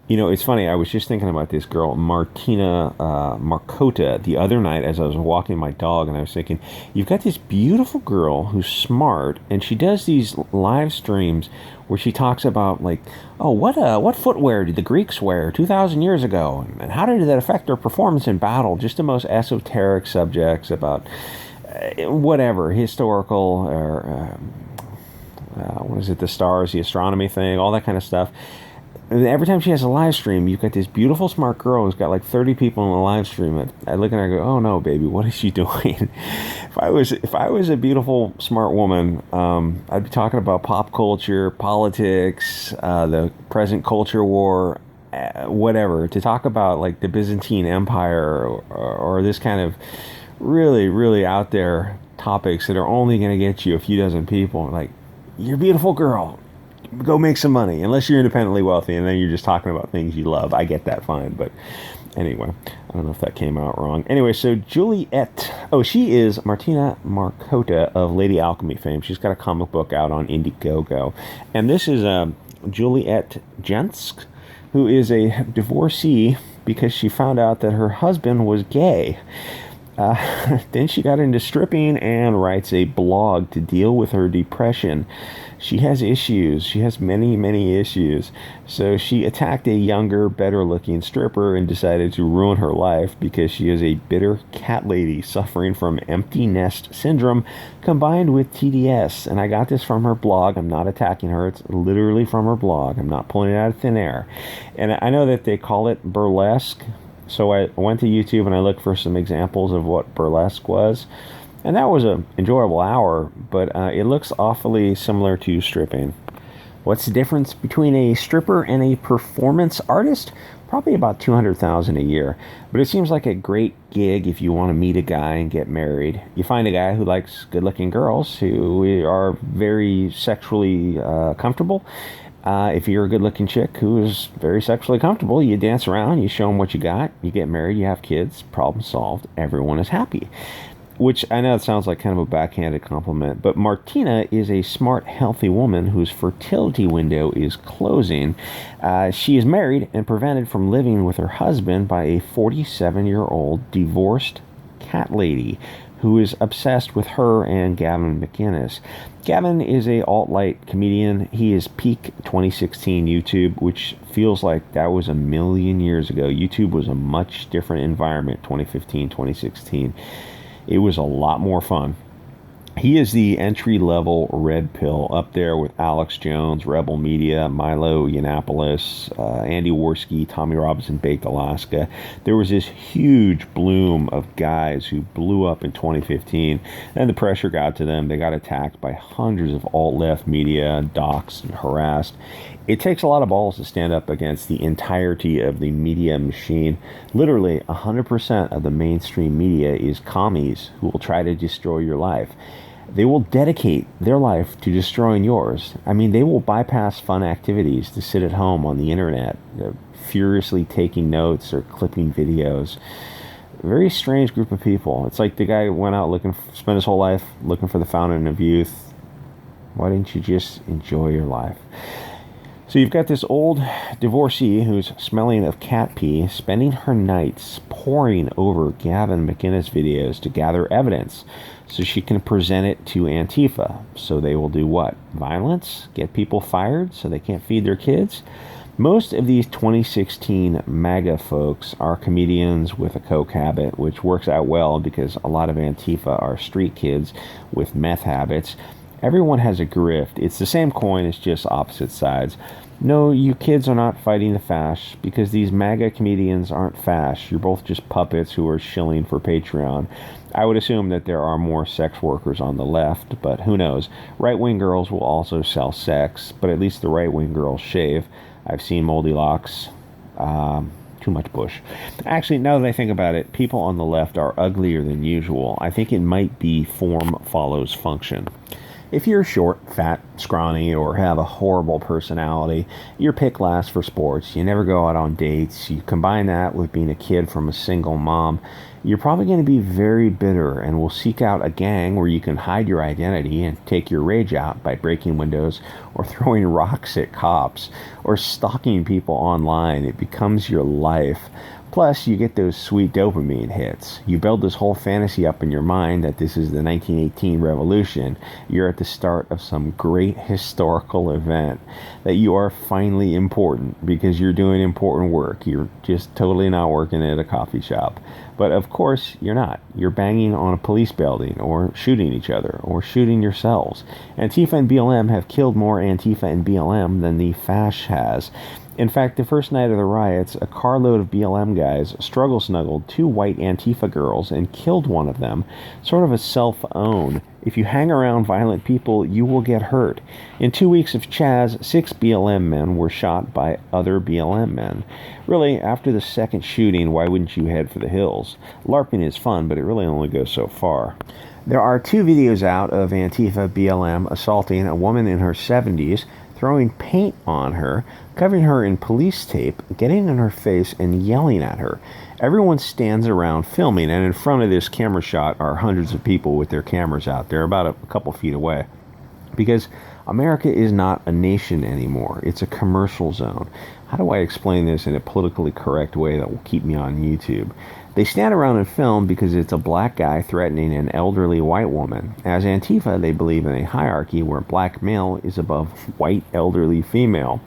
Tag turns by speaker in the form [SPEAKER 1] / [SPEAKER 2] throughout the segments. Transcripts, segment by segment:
[SPEAKER 1] You know, it's funny. I was just thinking about this girl, Martina Markota, the other night as I was walking my dog, and I was thinking, you've got this beautiful girl who's smart, and she does these live streams where she talks about like, oh, what footwear did the Greeks wear 2,000 years ago, and how did that affect their performance in battle? Just the most esoteric subjects about whatever historical or what is it, the stars, the astronomy thing, all that kind of stuff. And every time she has a live stream, you've got this beautiful, smart girl who's got like 30 people in the live stream. I look at her and I go, "Oh no, baby, what is she doing?" if I was a beautiful, smart woman, I'd be talking about pop culture, politics, the present culture war, whatever. To talk about like the Byzantine Empire or this kind of really, really out there topics that are only going to get you a few dozen people. Like, you're a beautiful girl, go make some money, unless you're independently wealthy and then you're just talking about things you love. I get that fine, but anyway, I don't know if that came out wrong. Anyway, so Juliet, she is Martina Markota of Lady Alchemy fame. She's got a comic book out on Indiegogo, and this is Juliet Jensk, who is a divorcee because she found out that her husband was gay. Then she got into stripping and writes a blog to deal with her depression. She has issues. She has many, many issues. So she attacked a younger, better-looking stripper and decided to ruin her life because she is a bitter cat lady suffering from empty nest syndrome combined with TDS. And I got this from her blog. I'm not attacking her. It's literally from her blog. I'm not pulling it out of thin air. And I know that they call it burlesque. So I went to YouTube and I looked for some examples of what burlesque was. And that was an enjoyable hour, but it looks awfully similar to stripping. What's the difference between a stripper and a performance artist? Probably about $200,000 a year. But it seems like a great gig if you want to meet a guy and get married. You find a guy who likes good-looking girls who are very sexually comfortable. If you're a good-looking chick who is very sexually comfortable, you dance around, you show them what you got, you get married, you have kids, problem solved, everyone is happy. Which I know it sounds like kind of a backhanded compliment, but Martina is a smart, healthy woman whose fertility window is closing. She is married and prevented from living with her husband by a 47-year-old divorced cat lady who is obsessed with her and Gavin McInnes. Gavin is a alt-light comedian. He is peak 2016 YouTube, which feels like that was a million years ago. YouTube was a much different environment, 2015, 2016. It was a lot more fun. He is the entry-level red pill up there with Alex Jones, Rebel Media, Milo Yiannopoulos, Andy Worski, Tommy Robinson, Baked Alaska. There was this huge bloom of guys who blew up in 2015, and the pressure got to them. They got attacked by hundreds of alt-left media, doxxed and harassed. It takes a lot of balls to stand up against the entirety of the media machine. Literally, 100% of the mainstream media is commies who will try to destroy your life. They will dedicate their life to destroying yours. I mean, they will bypass fun activities to sit at home on the internet, furiously taking notes or clipping videos. A very strange group of people. It's like the guy went out spent his whole life looking for the fountain of youth. Why didn't you just enjoy your life? So you've got this old divorcee who's smelling of cat pee, spending her nights poring over Gavin McInnes videos to gather evidence so she can present it to Antifa. So they will do what? Violence? Get people fired so they can't feed their kids? Most of these 2016 MAGA folks are comedians with a coke habit, which works out well because a lot of Antifa are street kids with meth habits. Everyone has a grift. It's the same coin, it's just opposite sides. No, you kids are not fighting the fash because these MAGA comedians aren't fash. You're both just puppets who are shilling for Patreon. I would assume that there are more sex workers on the left, but who knows. Right-wing girls will also sell sex, but at least the right-wing girls shave. I've seen moldy locks. Too much bush. Actually, now that I think about it, people on the left are uglier than usual. I think it might be form follows function. If you're short, fat, scrawny, or have a horrible personality, you're picked last for sports, you never go out on dates, you combine that with being a kid from a single mom, you're probably going to be very bitter and will seek out a gang where you can hide your identity and take your rage out by breaking windows or throwing rocks at cops or stalking people online. It becomes your life. Plus, you get those sweet dopamine hits. You build this whole fantasy up in your mind that this is the 1918 revolution. You're at the start of some great historical event. That you are finally important because you're doing important work. You're just totally not working at a coffee shop. But of course, you're not. You're banging on a police building or shooting each other or shooting yourselves. Antifa and BLM have killed more Antifa and BLM than the Fash has. In fact, the first night of the riots, a carload of BLM guys struggle-snuggled 2 white Antifa girls and killed one of them, sort of a self-own. If you hang around violent people, you will get hurt. In 2 weeks of Chaz, 6 BLM men were shot by other BLM men. Really, after the second shooting, why wouldn't you head for the hills? LARPing is fun, but it really only goes so far. There are 2 videos out of Antifa BLM assaulting a woman in her 70s, throwing paint on her, covering her in police tape, getting in her face, and yelling at her. Everyone stands around filming, and in front of this camera shot are hundreds of people with their cameras out there, about a couple feet away. Because America is not a nation anymore. It's a commercial zone. How do I explain this in a politically correct way that will keep me on YouTube? They stand around and film because it's a black guy threatening an elderly white woman. As Antifa, they believe in a hierarchy where black male is above white elderly female.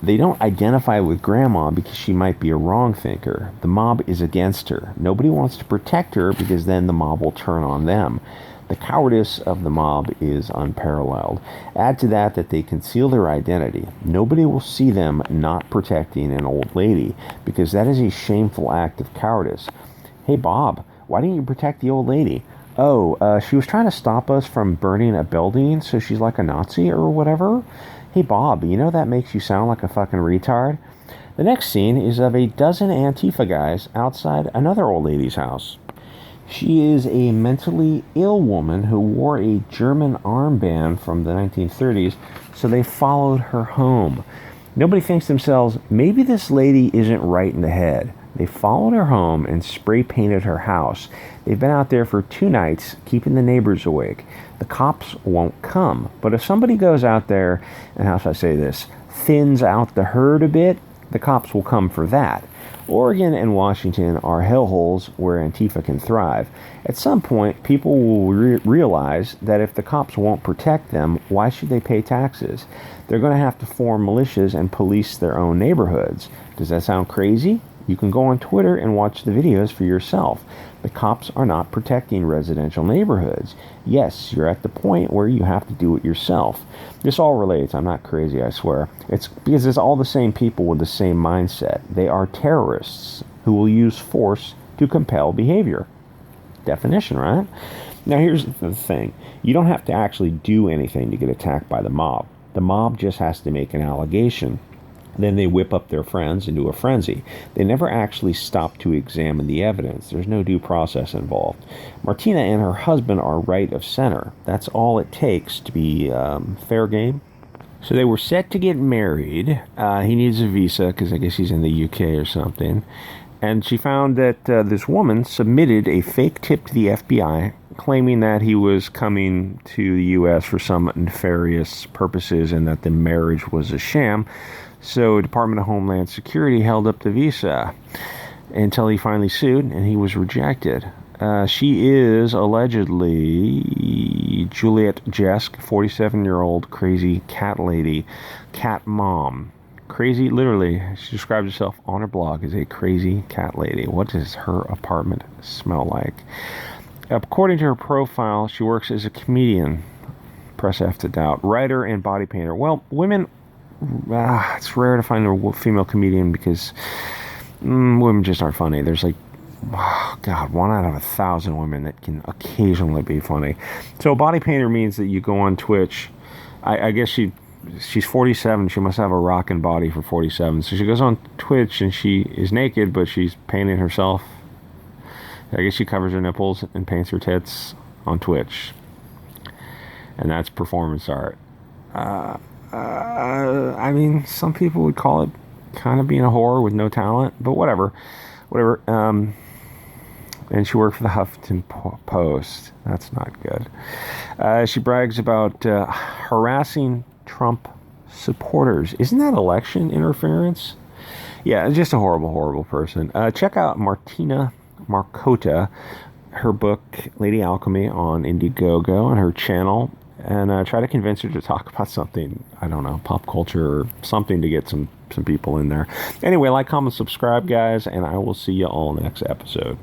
[SPEAKER 1] They don't identify with grandma because she might be a wrong thinker. The mob is against her. Nobody wants to protect her because then the mob will turn on them. The cowardice of the mob is unparalleled. Add to that they conceal their identity. Nobody will see them not protecting an old lady because that is a shameful act of cowardice. Hey, Bob, why didn't you protect the old lady? Oh, she was trying to stop us from burning a building, so she's like a Nazi or whatever? Hey, Bob, you know that makes you sound like a fucking retard? The next scene is of a dozen Antifa guys outside another old lady's house. She is a mentally ill woman who wore a German armband from the 1930s, so they followed her home. Nobody thinks to themselves, maybe this lady isn't right in the head. They followed her home and spray painted her house. They've been out there for 2 nights, keeping the neighbors awake. The cops won't come. But if somebody goes out there, and how should I say this, thins out the herd a bit, the cops will come for that. Oregon and Washington are hellholes where Antifa can thrive. At some point, people will realize that if the cops won't protect them, why should they pay taxes? They're going to have to form militias and police their own neighborhoods. Does that sound crazy? You can go on Twitter and watch the videos for yourself. The cops are not protecting residential neighborhoods. Yes, you're at the point where you have to do it yourself. This all relates. I'm not crazy, I swear. It's because it's all the same people with the same mindset. They are terrorists who will use force to compel behavior. Definition, right? Now here's the thing. You don't have to actually do anything to get attacked by the mob. The mob just has to make an allegation. Then they whip up their friends into a frenzy. They never actually stop to examine the evidence. There's no due process involved. Martina and her husband are right of center. That's all it takes to be fair game. So they were set to get married. He needs a visa because I guess he's in the UK or something. And she found that this woman submitted a fake tip to the FBI claiming that he was coming to the U.S. for some nefarious purposes and that the marriage was a sham. So Department of Homeland Security held up the visa until he finally sued, and he was rejected. She is allegedly Juliet Jesk, 47-year-old crazy cat lady, cat mom. Crazy, literally, she describes herself on her blog as a crazy cat lady. What does her apartment smell like? According to her profile, she works as a comedian, press F to doubt, writer, and body painter. Well, women... it's rare to find a female comedian because women just aren't funny. There's like, 1 out of 1,000 women that can occasionally be funny. So a body painter means that you go on Twitch. I guess she's 47. She must have a rockin' body for 47. So she goes on Twitch and she is naked, but she's painting herself. I guess she covers her nipples and paints her tits on Twitch. And that's performance art. I mean, some people would call it kind of being a whore with no talent, but whatever. And she worked for the Huffington Post. That's not good. She brags about harassing Trump supporters. Isn't that election interference? Yeah, just a horrible, horrible person. Check out Martina Markota, her book, Lady Alchemy, on Indiegogo, on her channel. And try to convince her to talk about something, I don't know, pop culture or something to get some people in there. Anyway, like, comment, subscribe, guys, and I will see you all next episode.